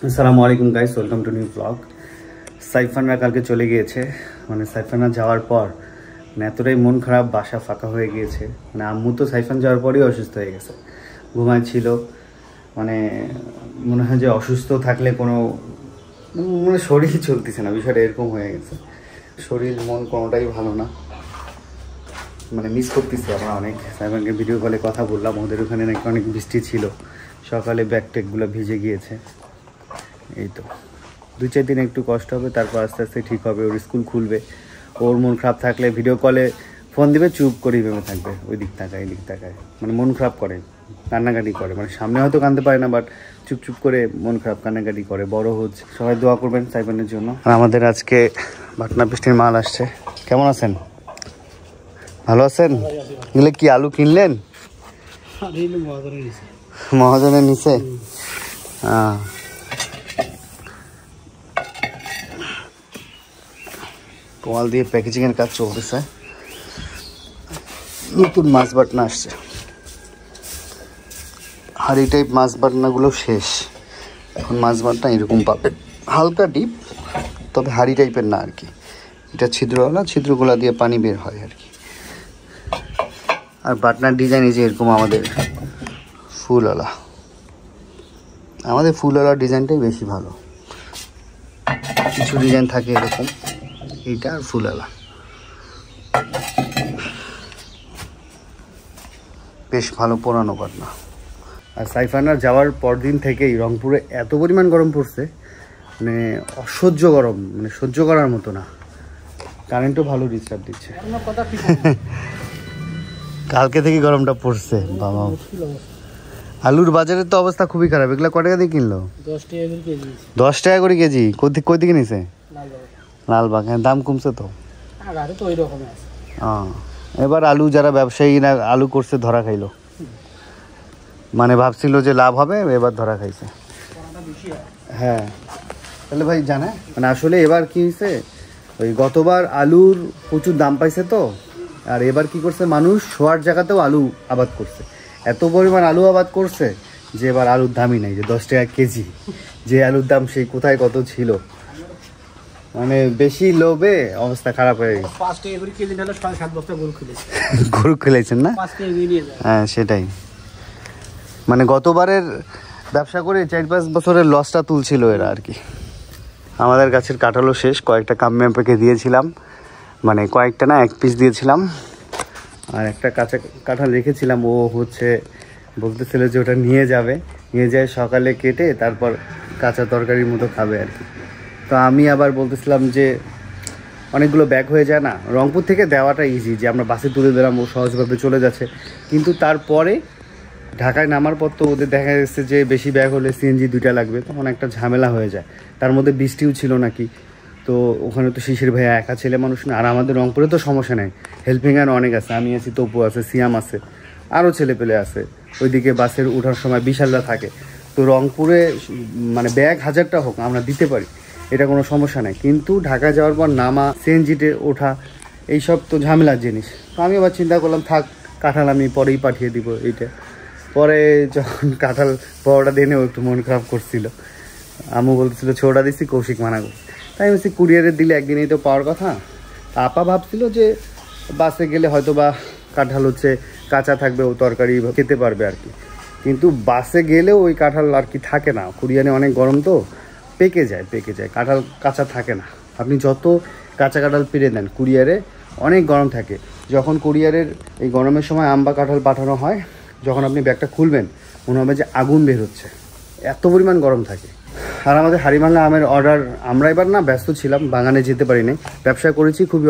আসসালামু আলাইকুম guys, welcome to new blog. সাইফানরা কালকে চলে গিয়েছে। মানে সাইফানরা যাওয়ার পর মানে এতটাই মন খারাপ, বাসা ফাঁকা হয়ে গিয়েছে। মানে আম্মু তো সাইফান যাওয়ার পরই অসুস্থ হয়ে গেছে, ঘুমাচ্ছিল। মানে মনে হয় যে অসুস্থ থাকলে কোনো মানে শরীর চলতেছে না, বিষয়টা এরকম হয়ে গেছে। শরীর মন কোনোটাই ভালো না, মানে মিস করতেছি আমরা অনেক। সাইফানকে ভিডিও কলে কথা বললাম, ওদের ওখানে নাকি অনেক বৃষ্টি ছিল, সকালে ব্যাগ ট্যাগগুলো ভিজে গিয়েছে। এই তো 2-4 দিন একটু কষ্ট হবে, তারপর আস্তে আস্তে ঠিক হবে। ওর স্কুল খুলবে, ওর মন খারাপ থাকলে ভিডিও কলে ফোন দিবে, চুপ করে ভেবে থাকবে, ওই দিক তাকায় এই দিক তাকায়, মানে মন খারাপ করে, কান্নাকাটি করে। মানে সামনে হয়তো কাঁদতে পারে না, বাট চুপ চুপ করে মন খারাপ কান্নাকাটি করে, বড় হচ্ছে। সবাই দোয়া করবেন সাইফানের জন্য। আর আমাদের আজকে বাটনা বৃষ্টির মাল আসছে। কেমন আছেন? ভালো আছেন? এগুলো কি আলু কিনলেন? মহাজনের নিচে। হ্যাঁ, কোয়াল দিয়ে প্যাকেজিং এর কাজ চলতেছে। নতুন মাছ বাটনা আসছে, হাড়ি টাইপ মাছ বাটনাগুলো শেষ, এখন মাছ বাটনা এরকম পাবে, হালকা ডিপ, তবে হাড়ি টাইপের না আর কি। এটা ছিদ্রওয়ালা, ছিদ্রগুলা দিয়ে পানি বের হয় আর কি। আর বাটনার ডিজাইন এই যে এরকম, আমাদের ফুলওয়ালা, আমাদের ফুলওয়ালা ডিজাইনটাই বেশি ভালো। কিছু ডিজাইন থাকে এরকম, এইটা আর ফুলওয়ালা বেশ ভালো পুরানো বাটনা। আর সাইফানার যাওয়ার পর দিন থেকেই রংপুরে এত পরিমাণ গরম পড়ছে, মানে অসহ্য গরম, মানে সহ্য করার মতো না। কারেন্টও ভালো ডিস্টার্ব দিচ্ছে। কালকে থেকে গরমটা পড়ছে বাবা। আলুর বাজারের তো অবস্থা খুবই খারাপ। এগুলা কত টাকা দিয়ে কিনলো? 10 টাকা করে কেজি। কই থেকে নিছে? লালবাগ। হ্যাঁ, দাম কমছে তো। এবার আলু যারা ব্যবসায়ীরা আলু করছে ধরা খাইলো, মানে ভাবছিল যে লাভ হবে, এবার ধরা খাইছে। হ্যাঁ, তাহলে ভাই জানে মানে আসলে এবার কি হয়েছে, ওই গতবার আলুর প্রচুর দাম পাইছে তো, আর এবার কি করছে, মানুষ শোয়ার জায়গাতেও আলু আবাদ করছে। এত পরিমাণ আলু আবাদ করছে যে এবার আলুর দামই নাই, যে 10 টাকা কেজি। যে আলুর দাম সেই কোথায় কত ছিল, মানে বেশি লোভে অবস্থা খারাপ হয়ে গেছে। গরু খেলেছেন না? হ্যাঁ সেটাই, মানে গতবারের ব্যবসা করে 4-5 বছরের লসটা তুলছিল এরা আর কি। আমাদের গাছের কাঁঠালও শেষ, কয়েকটা কামম্যাপকে দিয়েছিলাম, মানে কয়েকটা না, 1 পিস দিয়েছিলাম। আর একটা কাঁচা কাঁঠাল রেখেছিলাম, ও হচ্ছে বলতেছিল যে ওটা নিয়ে যায় সকালে কেটে তারপর কাঁচা তরকারির মতো খাবে আর কি। তো আমি আবার বলতেছিলাম যে অনেকগুলো ব্যাগ হয়ে যায় না, রংপুর থেকে দেওয়াটা ইজি, যে আমরা বাসে তুলে দিলাম, ও সহজভাবে চলে যাচ্ছে। কিন্তু তারপরে ঢাকায় নামার পর তো ওদের দেখা যাচ্ছে যে বেশি ব্যাগ হলে সিএনজি 2টা লাগবে, তখন একটা ঝামেলা হয়ে যায়। তার মধ্যে বৃষ্টিও ছিল নাকি, তো ওখানে তো শিশির ভাইয়া একা ছেলে মানুষ না। আর আমাদের রংপুরে তো সমস্যা নেই, হেল্পিং হ্যান্ড অনেক আছে, আমি আছি, তপু আছে, সিয়াম আছে, আরও ছেলেপেলে আছে। ওইদিকে বাসের ওঠার সময় বিশালরা থাকে। তো রংপুরে মানে ব্যাগ 1000টা হোক আমরা দিতে পারি, এটা কোনো সমস্যা নেই। কিন্তু ঢাকা যাওয়ার পর নামা, সিএনজিতে ওঠা, এইসব তো ঝামেলার জিনিস। তো আমি আবার চিন্তা করলাম থাক, কাঁঠাল আমি পরেই পাঠিয়ে দিব। এইটা পরে যখন কাঁঠাল বড়টা দিয়ে একটু মন খারাপ করছিল, আম্মু বলতেছিল ছোটা দিচ্ছি, কৌশিক মানা করছে। তাই আমি বলছি কুরিয়ারে দিলে একদিনেই তো পাওয়ার কথা। আপা ভাবছিল যে বাসে গেলে হয়তো বা কাঁঠাল হচ্ছে কাঁচা থাকবে, ও তরকারি খেতে পারবে আর কি। কিন্তু বাসে গেলেও ওই কাঁঠাল আর কি থাকে না, কুরিয়ারে অনেক গরম তো পেকে যায়, কাঁঠাল কাঁচা থাকে না। আপনি যত কাঁচা কাঁঠাল পেরে দেন, কুরিয়ারে অনেক গরম থাকে। যখন কুরিয়ারের এই গরমের সময় আম বা কাঁঠাল পাঠানো হয়, যখন আপনি ব্যাগটা খুলবেন মনে হবে যে আগুন বের হচ্ছে, এত পরিমাণ গরম থাকে। আর আমাদের হাড়িভাঙা আমের অর্ডার, আমরা এবার না ব্যস্ত ছিলাম, বাগানে যেতে পারিনি। ব্যবসা করেছি খুবই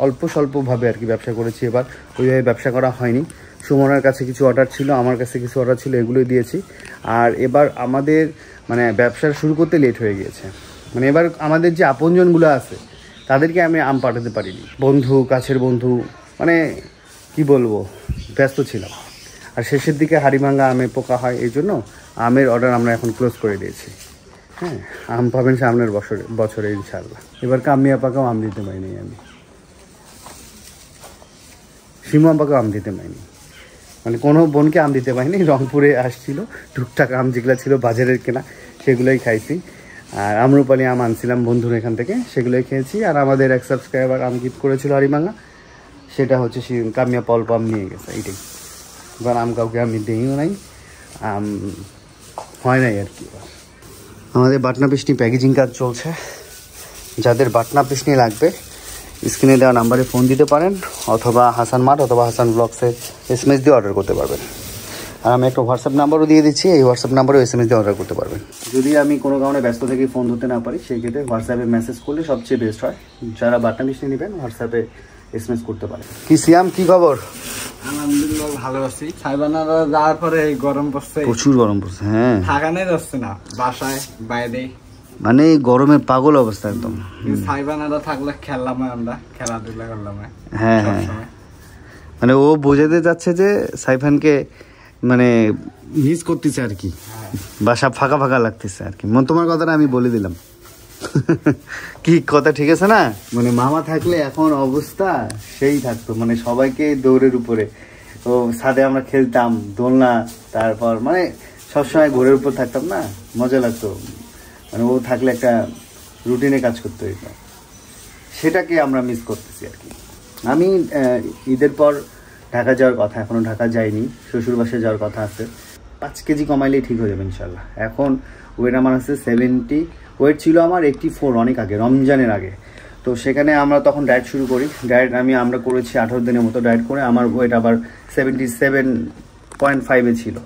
অল্প স্বল্পভাবে আর কি ব্যবসা করেছি, এবার ওইভাবে ব্যবসা করা হয়নি। সুমনের কাছে কিছু অর্ডার ছিল, আমার কাছে কিছু অর্ডার ছিল, এগুলোই দিয়েছি। আর এবার আমাদের মানে ব্যবসা শুরু করতে লেট হয়ে গিয়েছে। মানে এবার আমাদের যে আপনজনগুলো আছে তাদেরকে আমি আম পাঠাতে পারিনি, বন্ধু, কাছের বন্ধু, মানে কি বলবো, ব্যস্ত ছিলাম। আর শেষের দিকে হাড়িভাঙা আমে পোকা হয়, এই জন্য আমের অর্ডার আমরা এখন ক্লোজ করে দিয়েছি। হ্যাঁ, আম পাবেন সামনের বছরে ইনশাআল্লাহ। এবার কাম্মি আপাকেও আম দিতে পারিনি, আমি শিমু আপাকেও আম দিতে পারিনি। মানে কোনো বোনকে আম দিতে পারিনি। রংপুরে আসছিল, টুকটাক আম যেগুলো ছিল বাজারের কেনা সেগুলোই খাইছি। আর আম্রপালি আম আনছিলাম বন্ধুর এখান থেকে, সেগুলোই খেয়েছি। আর আমাদের এক সাবস্ক্রাইবার আম গিফট করেছিল হারিমাঙ্গা, সেটা হচ্ছে কামিয়া পল্প আম নিয়ে গেছে। এইটাই, এবার আম কাউকে আমি দিইও নাই, আম হয় নাই আর কি। আমাদের বাটনা পিসনি প্যাকেজিং কাজ চলছে। যাদের বাটনা পিসনি লাগবে স্ক্রিনে দেওয়া নাম্বারে ফোন দিতে পারেন, অথবা হাসান মার্ট অথবা হাসান ব্লগসে SMS দিয়ে অর্ডার করতে পারবেন। আর আমি একটা হোয়াটসঅ্যাপ নাম্বারও দিয়ে দিচ্ছি, এই হোয়াটসঅ্যাপ নাম্বারেও SMS দিয়ে অর্ডার করতে পারবেন। যদি আমি কোনো কারণে ব্যস্ত থেকে ফোন ধরতে না পারি, সেই ক্ষেত্রে হোয়াটসঅ্যাপে মেসেজ করলে সবচেয়ে বেস্ট হয়। যারা বাটনা পিসনি নেবেন হোয়াটসঅ্যাপে SMS করতে পারেন। কি সিয়াম, কি খবর? আলহামদুলিল্লাহ ভালো আছি। সাইবানারা যাওয়ার পরে এই গরম পড়ছে, প্রচুর গরম পড়ছে। হ্যাঁ, থাকানে যাচ্ছে না, বাসায় বাইরে মানে এই গরমে পাগল অবস্থা একদম। সাইবানারা থাকলে খেললাম, আমরা খেলাধুলা করলাম। হ্যাঁ হ্যাঁ, মানে ও বোঝাতে যাচ্ছে যে সাইফানকে মানে মিস করতেছে আর কি, বাসা ফাঁকা ফাঁকা লাগতেছে আর কি। তোমার কথাটা আমি বলে দিলাম। কি কথা ঠিক আছে না? মানে মামা থাকলে এখন অবস্থা সেই থাকতো, মানে সবাইকে দৌড়ের উপরে। ও ছাদে আমরা খেলতাম, দোলনা, তারপর মানে সবসময় ঘোরের উপর থাকতাম না, মজা লাগতো। মানে ও থাকলে একটা রুটিনে কাজ করতে হইতো, সেটাকে আমরা মিস করতেছি আর কি। আমি ঈদের পর ঢাকা যাওয়ার কথা, এখনও ঢাকা যাইনি, শ্বশুর বাসায় যাওয়ার কথা আছে। 5 কেজি কমাইলেই ঠিক হয়ে যাবে ইনশাল্লাহ। এখন ওয়েট আমার আছে 70, ওয়েট ছিল আমার 84 অনেক আগে, রমজানের আগে। তো সেখানে আমরা তখন ডায়েট শুরু করি। আমরা করেছি 18 দিনের মতো ডায়েট করে, আমার ওয়েট আবার 77.5-এ ছিল।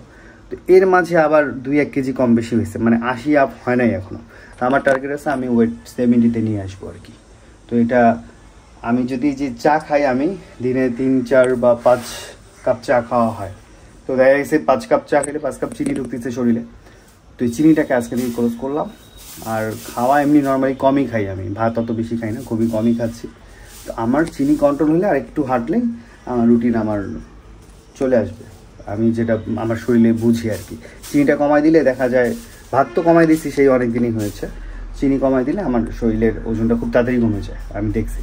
তো এর মাঝে আবার 2-1 কেজি কম বেশি হয়েছে, মানে 80 আপ হয় নাই এখনও। তো আমার টার্গেট আছে আমি ওয়েট 70-তে নিয়ে আসবো আর কি। তো এটা আমি যদি যে চা খাই, আমি দিনে 3-4 বা 5 কাপ চা খাওয়া হয়। তো দেখা গেছে 5 কাপ চা খেলে 5 কাপ চিনি ঢুকতেছে শরীরে। তো এই চিনিটাকে আজকে থেকে ক্লোজ করলাম। আর খাওয়া এমনি নর্মালি কমই খাই, আমি ভাত অত বেশি খাই না, খুবই কমই খাচ্ছি। তো আমার চিনি কন্ট্রোল হলে আর একটু হাঁটলেই আমার রুটিন আমার চলে আসবে, আমি যেটা আমার শরীরে বুঝি আর কি। চিনিটা কমাই দিলে দেখা যায়, ভাত তো কমাই দিচ্ছি সেই অনেক দিনই হয়েছে, চিনি কমাই দিলে আমার শরীরের ওজনটা খুব তাড়াতাড়ি কমে যায়, আমি দেখছি।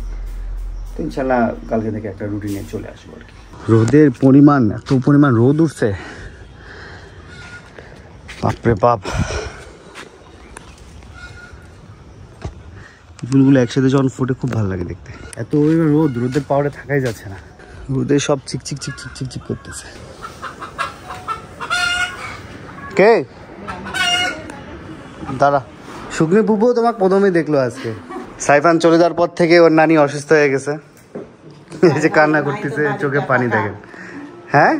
তো ইনশাল্লাহ কালকে থেকে একটা রুটিনে চলে আসবো আর কি। রোদের পরিমাণ, এত পরিমাণ রোদ উঠছে, বাপরে বাপ। ফুলগুলো একসাথে যখন ফুটে খুব ভালো লাগে দেখতে। এত পরিমাণ রোদ, রোদের পাওয়ারে থাকাই যাচ্ছে না, রোদে সব চিকচিক চিকচিক চিকচিক করতেছে। কে দাঁড়া, শুকনি পুপু তোমাকে প্রথমেই দেখলো আজকে। সাইফান চলে যাওয়ার পর থেকে ওর নানি অসুস্থ হয়ে গেছে, এই যে কান্না করতেছে, চোখে পানি দেখেন। হ্যাঁ,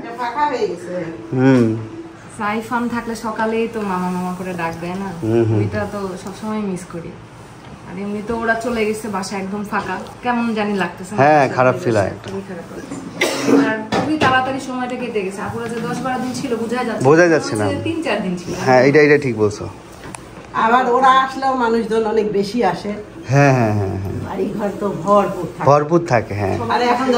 সাইফান থাকলে সকালেই তো মামা মামা করে ডাক দেয় না, ওইটা তো সবসময় মিস করি। আর এমনি তো ওরা চলে গেছে, বাসা একদম ফাঁকা, কেমন জানি লাগতেছে। হ্যাঁ, খারাপ ফিল হয়, আর খুবই তাড়াতাড়ি সময়টা কেটে গেছে। আপুরা যে 10-12 দিন ছিল বোঝা যাচ্ছে না, 3-4 দিন ছিল। হ্যাঁ, এটা ঠিক বলছো। আবার ওরা আসলেও মানুষজন অনেক বেশি আসে। হ্যাঁ হ্যাঁ হ্যাঁ হ্যাঁ, বাড়ি ঘর তো ভরপুর থাকে। হ্যাঁ,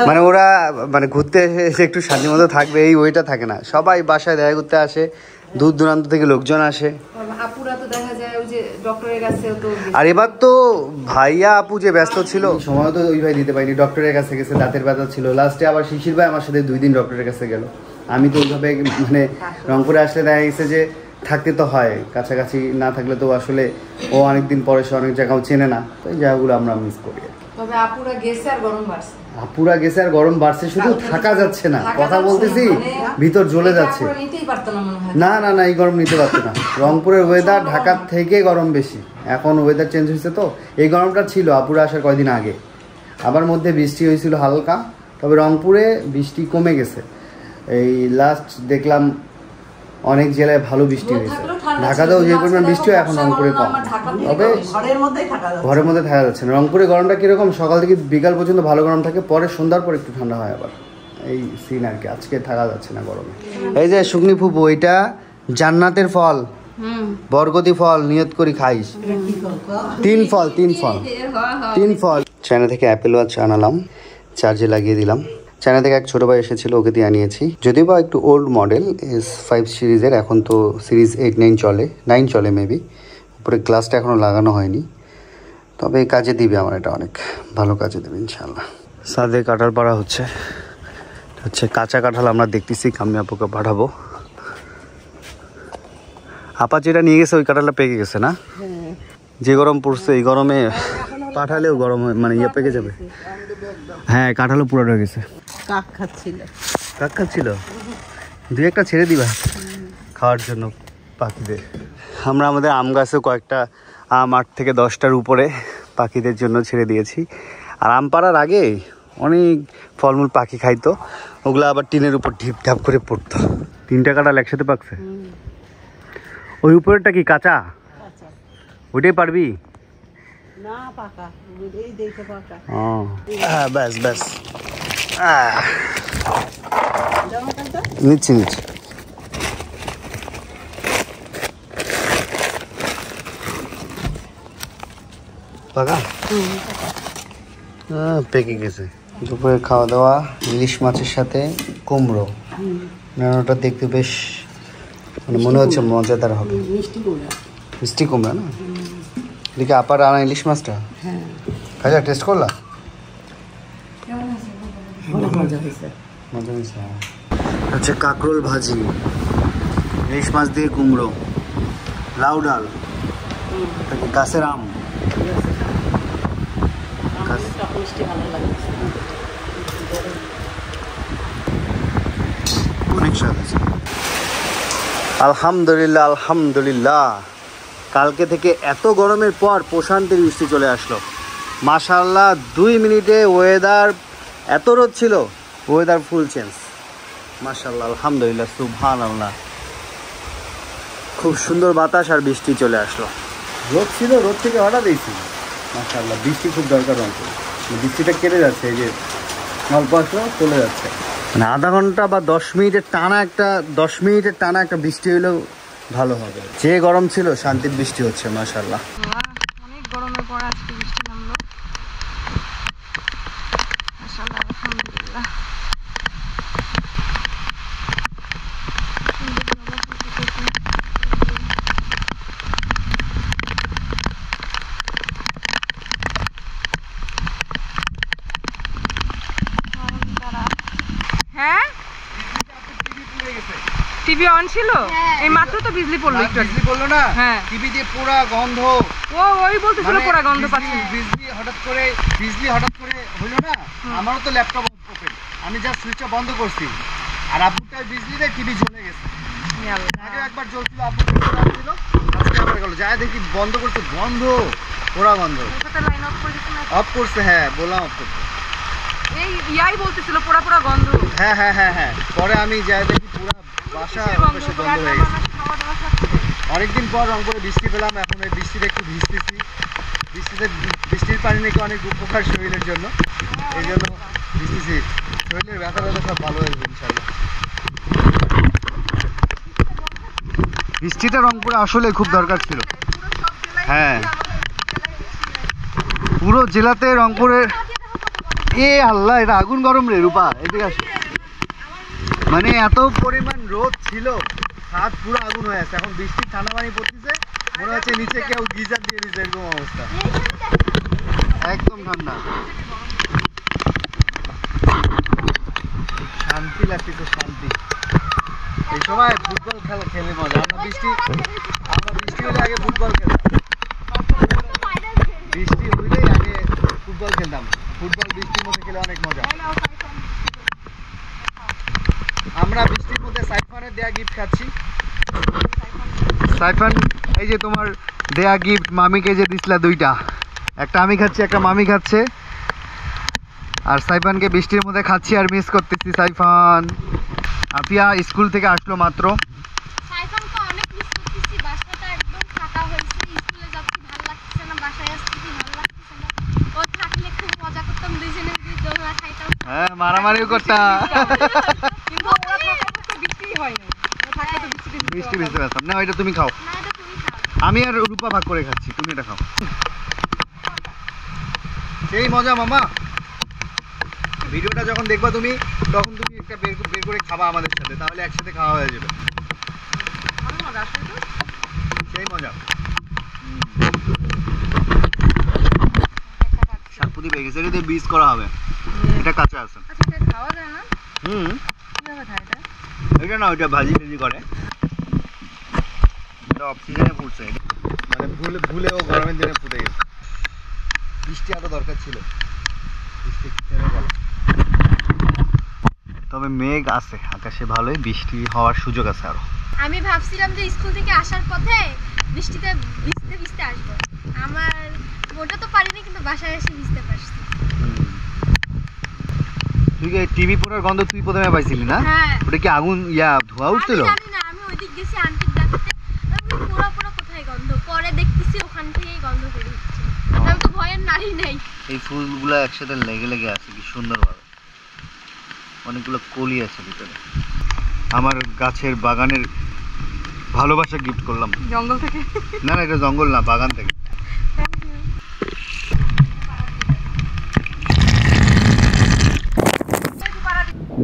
মানে ওরা মানে ঘুরতে এসে একটু শান্তি মতো থাকবে এই ওইটা থাকে না, সবাই বাসায় দেখা করতে আসে, দূর দূরান্ত থেকে লোকজন আসে। আপুরা তো দেখা যায় ওই যে ডক্টরের কাছে তো। আর এবার তো ভাইয়া আপু যে ব্যস্ত ছিল, সময় তো ওই ভাই দিতে পারিনি, ডক্টরের কাছে গেছে, দাঁতের ব্যথা ছিল। লাস্টে আবার শিশির ভাই আমার সাথে 2 দিন ডক্টরের কাছে গেল। আমি তো ওইভাবে মানে রংপুরে আসলে দেখা গেছে যে থাকতে তো হয়, কাছাকাছি না থাকলে তো আসলে ও অনেকদিন পরে সে অনেক জায়গাও চেনে না, তো এই জায়গাগুলো আমরা মিস করি। তবে আপুরা গেছে আর গরম বাড়ছে, শুধু থাকা যাচ্ছে না, কথা বলতেছি ভিতর জ্বলে যাচ্ছে। না না না, এই গরম নিতে পারতো না। রংপুরের ওয়েদার ঢাকার থেকে গরম বেশি, এখন ওয়েদার চেঞ্জ হয়েছে। তো এই গরমটা ছিল আপুরা আসার কয়দিন আগে, আবার মধ্যে বৃষ্টি হয়েছিল হালকা, তবে রংপুরে বৃষ্টি কমে গেছে। এই লাস্ট দেখলাম অনেক জেলায় ভালো বৃষ্টি হয়েছে, ঢাকাতেও যে পরিমাণ বৃষ্টি হয় এখন রংপুরে কম। তবে ঘরের মধ্যে থাকা যাচ্ছে না। রংপুরে গরমটা কিরকম, সকাল থেকে বিকাল পর্যন্ত ভালো গরম থাকে, পরে সন্ধ্যার পর একটু ঠান্ডা হয় আবার, এই সিন আর কি। আজকে থাকা যাচ্ছে না গরমে। এই যে শুকনি ফুপু, এটা জান্নাতের ফল, বরগতি ফল, নিয়ত করি খাইস। 3 ফল। চায়না থেকে অ্যাপেল ওয়াচ আনালাম, চার্জে লাগিয়ে দিলাম। চায়না থেকে এক ছোটো ভাই এসেছিলো, ওকে দিয়ে আনিয়েছি। যদিও বা একটু ওল্ড মডেল, S5 সিরিজের, এখন তো সিরিজ 8-9 চলে, 9 চলে মেবি। উপরে গ্লাসটা এখনও লাগানো হয়নি, তবে কাজে দিবে আমার, এটা অনেক ভালো কাজে দেবে ইনশাল্লাহ। সাদে কাটার পাড়া হচ্ছে, আচ্ছা কাঁচা কাঁঠাল আমরা দেখতেছি, কাম্মি আপুকে পাঠাবো। আপা যেটা নিয়ে গেছে ওই কাঁঠালটা পেকে গেছে না? যে গরম পড়ছে এই গরমে পাঠালেও গরম মানে ইয়ে পেকে যাবে। হ্যাঁ কাঁঠালও পুরো হয়ে গেছে। কাক খাচ্ছিল। কাক খাচ্ছিল? দুই একটা ছেড়ে দিবা খাওয়ার জন্য পাখিদের। আমরা আমাদের আম গাছে কয়েকটা আম 8 থেকে 10টার উপরে পাখিদের জন্য ছেড়ে দিয়েছি। আর আম পাড়ার আগে অনেক ফলমূল পাখি খাইতো, ওগুলো আবার টিনের উপর ঢিপ ঢাপ করে পড়তো। 3টা কাঁঠাল একসাথে পাকছে। ওই উপরেরটা কি কাঁচা? ওইটাই পারবি? না পাকা, এই দেখতে পাকা। ও ব্যাস ব্যাস, নিচ্ছি নিচ্ছি। পাকা? পেকে গেছে। দুপুরে খাওয়া দাওয়া ইলিশ মাছের সাথে কুমড়ো। ওটা দেখতে বেশ মানে মনে হচ্ছে মজাদার হবে। মিষ্টি কুমড়া। মিষ্টি কুমড়া না? এদিকে আপার আনা ইলিশ মাছটা খাইয়া টেস্ট করলা? অনেক মজা হয়েছে। মজা হয়েছে। আচ্ছা কাঁকরোল ভাজি, ইলিশ মাছ দিয়ে কুমড়ো, লাউ ডাল, গাছের আম। মিষ্টি ভালো লাগে। অনেক স্বাদ আছে। আলহামদুলিল্লাহ আলহামদুলিল্লাহ, কালকে থেকে এত গরমের পর প্রশান্তির বৃষ্টি চলে আসলো মাশাআল্লাহ। 2 মিনিটে ওয়েদার, এত রোদ ছিল ওয়েদার ফুল চেঞ্জ মাশাআল্লাহ আলহামদুলিল্লাহ সুবহানাল্লাহ। খুব সুন্দর বাতাস আর বৃষ্টি চলে আসলো। রোদ ছিল, রোদ থেকে হঠাৎ দিয়েছি মাশাআল্লাহ। বৃষ্টি খুব দরকার অন্তত, বৃষ্টিটা কেটে যাচ্ছে, এই যে অল্প আসলো চলে যাচ্ছে। মানে আধা ঘন্টা বা 10 মিনিটের টানা একটা বৃষ্টি হলেও ভালো হবে। যে গরম ছিল শান্তির বৃষ্টি হচ্ছে মাশাআল্লাহ। অনেক গরমের পর আজকে বৃষ্টি নামলো মাশাআল্লাহ আলহামদুলিল্লাহ। হ্যাঁ টিভি অন ছিল, এই মাত্র তো বিজলি পড়লো। একটু বিজলি পড়লো না? হ্যাঁ টিভি দিয়ে পুরা গন্ধ। ওই বলতেছিল পুরা গন্ধ পাচ্ছি। বিজলি হঠাৎ করে হলো না, আমারও তো ল্যাপটপ ওপেন, আমি জাস্ট সুইচটা বন্ধ করছি আর আব্বুটার বিজলিতে টিভি জ্বলে গেছে। আগে একবার জ্বলছিল, আব্বু ছিল, আজকে আবার গেল। যাই দেখি বন্ধ করছে, গন্ধ পুরা গন্ধ। লাইন অফ করে দিছ না? অফ করছে, হ্যাঁ বললাম অফ করতে। এই ইয়াই বলতেছিল পুরা পুরা গন্ধ। হ্যাঁ হ্যাঁ হ্যাঁ হ্যাঁ, পরে আমি যাই দেখি পুরা বাসা বন্ধ হয়ে গেছে। অনেকদিন পর রংপুরে বৃষ্টি পেলাম, এখন এই বৃষ্টিতে একটু ভিজতেছি। বৃষ্টির পানি নাকি অনেক উপকার শরীরের জন্য, এই জন্য ভিজতেছি। শরীরের ব্যথা সব ভালো হয়ে যাবে ইনশাল্লাহ। বৃষ্টিটা রংপুরে আসলে খুব দরকার ছিল। হ্যাঁ পুরো জেলাতে রংপুরের এ আল্লাহ, এটা আগুন গরম রে রূপা, এদিকে আসে। মানে এত পরিমাণ রোদ ছিল, হাত পুরো আগুন হয়ে আছে। এখন বৃষ্টি ঠান্ডা পানি পড়তেছে, মনে হচ্ছে নিচে কেউ গিজার দিয়ে দিচ্ছে, এরকম অবস্থা। একদম ঠান্ডা, শান্তি লাগতেছে, শান্তি। এই সময় ফুটবল খেলা খেলে মজা। আমরা বৃষ্টি হলে আগে ফুটবল খেলতাম, বৃষ্টি হইলেই আগে ফুটবল খেলতাম। ফুটবল বৃষ্টির মধ্যে খেলে অনেক মজা। আমরা বৃষ্টির মধ্যে সাইফানের দেয়া গিফট খাচ্ছি। সাইফান এই যে তোমার দেয়া গিফট, মামিকে যে দিছিলা 2টা, একটা আমি খাচ্ছি, একটা মামি খাচ্ছে। আর সাইফানকে বৃষ্টির মধ্যে খাচ্ছি আর মিস করতেছি। সাইফান আফিয়া স্কুল থেকে আসলো মাত্র। সাইফানকে অনেক মিস করতেছি, বাসাটা একদম ফাঁকা হয়েছে, স্কুলে যাচ্ছি ভালো লাগছে না, বাসায় আসছি ভালো লাগছে না। ও থাকলে খুব মজা করতাম, দুইজনে মিলে দোলনা খাইতাম। হ্যাঁ মারামারিও করতাম, কিন্তু ওরা থাকা তো বৃষ্টি হয় না, ওরা থাকলে তো বৃষ্টি ভিজতে পারতাম না। ওইটা তুমি খাও, না এটা তুমি খাও। আমি আর রূপা ভাগ করে খাচ্ছি, তুমি এটা খাও। সেই মজা মামা। ভিডিওটা যখন দেখবা তুমি, তখন তুমি একটা বের করে খাবা আমাদের সাথে, তাহলে একসাথে খাওয়া হয়ে যাবে। সেই মজা। শাকপুরি পেয়ে গেছে, এটা দিয়ে বীজ করা হবে, এটা কাঁচা আছে। আচ্ছা এটা খাওয়া যায় না? কিভাবে খায় এটা? এটা না ওইটা ভাজি টাজি করে, এটা অফ সিজনে ফুটছে, মানে ভুলেও গরমের দিনে ফুটে গেছে। বৃষ্টি আরো দরকার ছিল, বৃষ্টি থেমে গেল। তবে মেঘ আছে আকাশে, ভালোই বৃষ্টি হওয়ার সুযোগ আছে আরো। আমি ভাবছিলাম যে স্কুল থেকে আসার পথে বৃষ্টিতে ভিজতে ভিজতে আসবো, আমার ওটা তো পারিনি, কিন্তু বাসায় এসে ভিজতে পারছি। তুই কি টিভি পোড়ার গন্ধ তুই প্রথমে পাইছিলি না? হ্যাঁ। ওটা কি আগুন ধোঁয়া উঠছিল? আমি জানি না, আমি ওইদিক গেছি আন্টির ডাকতে, আমি পুরো পুরো কোথায় গন্ধ, পরে দেখতেছি ওখান থেকেই গন্ধ বের হচ্ছে। আমি তো ভয়ের নারী নেই। এই ফুলগুলো একসাথে লেগে লেগে আছে কি সুন্দরভাবে, অনেকগুলো কলি আছে ভিতরে। আমার গাছের বাগানের ভালোবাসা গিফট করলাম। জঙ্গল থেকে? না না, এটা জঙ্গল না, বাগান থেকে।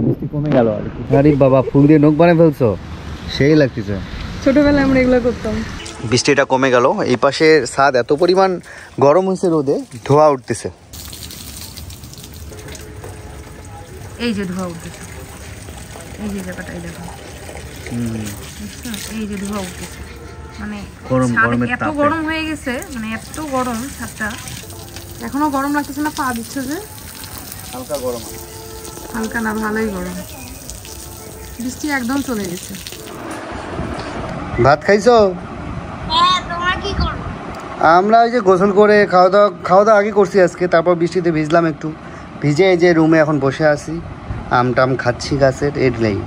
বৃষ্টি কমে গেল আর কি। আরে বাবা, ফুল দিয়ে নখ বানিয়ে ফেলছো, সেই লাগতেছে। ছোটবেলায় আমরা এগুলো করতাম। বৃষ্টিটা কমে গেল, এই পাশে ছাদ এত পরিমাণ গরম হয়েছে, রোদে ধোঁয়া উঠতেছে। এই যে ধোঁয়া উঠতেছে, এই যে জায়গাটা, এই দেখো, এই যে ধোঁয়া উঠতেছে, মানে এত গরম হয়ে গেছে, মানে এত গরম ছাদটা। এখনো গরম লাগতেছে না? পা দিচ্ছে যে হালকা গরম, হালকা না, ভালোই গরম। বৃষ্টি একদম চলে গেছে। ভাত খাইছো? হ্যাঁ, তোমরা কি করো? আমরা ওই যে গোসল করে খাওয়া দাওয়া আগে করছি আজকে, তারপর বৃষ্টিতে ভিজলাম একটু, ভিজে এই যে রুমে এখন বসে আছি, আম টাম খাচ্ছি গাছের, এর নেই।